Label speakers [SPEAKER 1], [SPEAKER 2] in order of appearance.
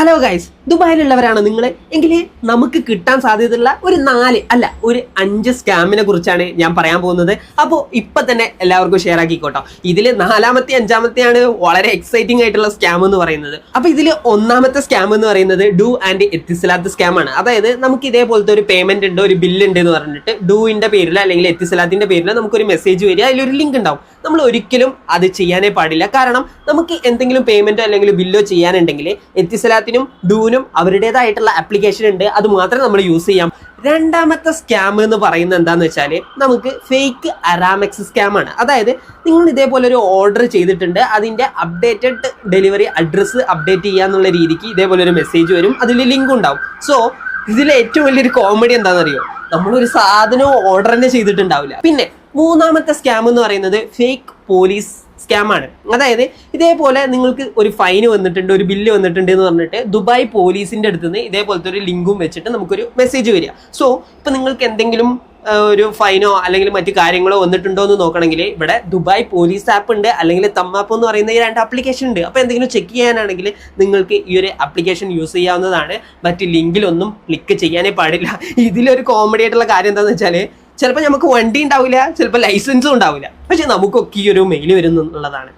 [SPEAKER 1] Hello guys, ദുബായിലുള്ളവരാണ് നിങ്ങൾ എങ്കിൽ നമുക്ക് കിട്ടാൻ സാധ്യതയുള്ള ഒരു 4 അല്ല ഒരു 5 സ്കാമിനെ കുറിച്ചാണ് ഞാൻ പറയാൻ പോകുന്നത്. അപ്പോൾ ഇപ്പൊ തന്നെ എല്ലാവർക്കും ഷെയർ ആക്കിക്കോട്ടോ. ഇതിൽ 4-ാമത്തെ 5-ാമത്തെയാണ് വളരെ എക്സൈറ്റിംഗ് ആയിട്ടുള്ള സ്കാം എന്ന് പറയുന്നത്. അപ്പൊ ഇതിൽ 1-ാമത്തെ സ്കാം എന്ന് പറയുന്നത് ഡു ആൻഡ് എത്തിസലാത്ത് സ്കാം ആണ്. അതായത് നമുക്ക് ഇതേപോലത്തെ ഒരു പേയ്മെന്റ് ഉണ്ട്, ഒരു ബില്ല് ഉണ്ട് എന്ന് പറഞ്ഞിട്ട് ഡൂവിന്റെ പേരിൽ അല്ലെങ്കിൽ എത്തിസലാത്തിന്റെ പേരിൽ നമുക്കൊരു മെസ്സേജ് വരിക, അതിലൊരു ലിങ്ക് ഉണ്ടാവും. നമ്മൾ ഒരിക്കലും അത് ചെയ്യാനേ പാടില്ല. കാരണം നമുക്ക് എന്തെങ്കിലും പേയ്മെന്റോ അല്ലെങ്കിൽ ബില്ലോ ചെയ്യാനുണ്ടെങ്കിൽ എത്തിസലാത്തിനും ഡൂനും അവരുടേതായിട്ടുള്ള ആപ്ലിക്കേഷൻ ഉണ്ട്, അത് മാത്രമേ നമ്മൾ യൂസ് ചെയ്യാം. 2-ാമത്തെ സ്കാം എന്ന് പറയുന്നത് എന്താണെന്ന് വെച്ചാൽ നമുക്ക് ഫേക്ക് അറാമെക്സ് സ്കാം ആണ്. അതായത് നിങ്ങൾ ഇതേപോലെ ഒരു ഓർഡർ ചെയ്തിട്ടുണ്ട്, അതിൻ്റെ അപ്ഡേറ്റഡ് ഡെലിവറി അഡ്രസ്സ് അപ്ഡേറ്റ് ചെയ്യാന്നുള്ള രീതിക്ക് ഇതേപോലെ ഒരു മെസ്സേജ് വരും, അതിൽ ലിങ്ക് ഉണ്ടാവും. സോ ഇതിലെ ഏറ്റവും വലിയൊരു കോമഡി എന്താണെന്നറിയോ, നമ്മളൊരു സാധനവും ഓർഡർ തന്നെ ചെയ്തിട്ടുണ്ടാവില്ല. പിന്നെ 3-ാമത്തെ സ്കാം എന്ന് പറയുന്നത് ഫേക്ക് പോലീസ് സ്കാം ആണ്. അതായത് ഇതേപോലെ നിങ്ങൾക്ക് ഒരു ഫൈൻ വന്നിട്ടുണ്ട്, ഒരു ബില്ല് വന്നിട്ടുണ്ട് എന്ന് പറഞ്ഞിട്ട് ദുബായ് പോലീസിന്റെ അടുത്ത് നിന്ന് ഇതേപോലത്തെ ഒരു ലിങ്കും വെച്ചിട്ട് നമുക്കൊരു മെസ്സേജ് വരിക. സോ ഇപ്പൊ നിങ്ങൾക്ക് എന്തെങ്കിലും ഒരു ഫൈനോ അല്ലെങ്കിൽ മറ്റു കാര്യങ്ങളോ വന്നിട്ടുണ്ടോ എന്ന് നോക്കണമെങ്കിൽ ഇവിടെ ദുബായ് പോലീസ് ആപ്പ് ഉണ്ട്, അല്ലെങ്കിൽ തമ്മാപ്പ് എന്ന് പറയുന്ന ഈ 2 ആപ്ലിക്കേഷൻ ഉണ്ട്. അപ്പോൾ എന്തെങ്കിലും ചെക്ക് ചെയ്യാനാണെങ്കിൽ നിങ്ങൾക്ക് ഈ ഒരു ആപ്ലിക്കേഷൻ യൂസ് ചെയ്യാവുന്നതാണ്. മറ്റ് ലിങ്കിലൊന്നും ക്ലിക്ക് ചെയ്യാനേ പാടില്ല. ഇതിലൊരു കോമഡി ആയിട്ടുള്ള കാര്യം എന്താണെന്ന് വെച്ചാൽ ചിലപ്പോൾ നമുക്ക് വണ്ടി ഉണ്ടാവില്ല, ചിലപ്പോൾ ലൈസൻസും ഉണ്ടാവില്ല, പക്ഷെ നമുക്കൊക്കെ ഈ ഒരു മെയിൽ വരുന്നുള്ളതാണ്.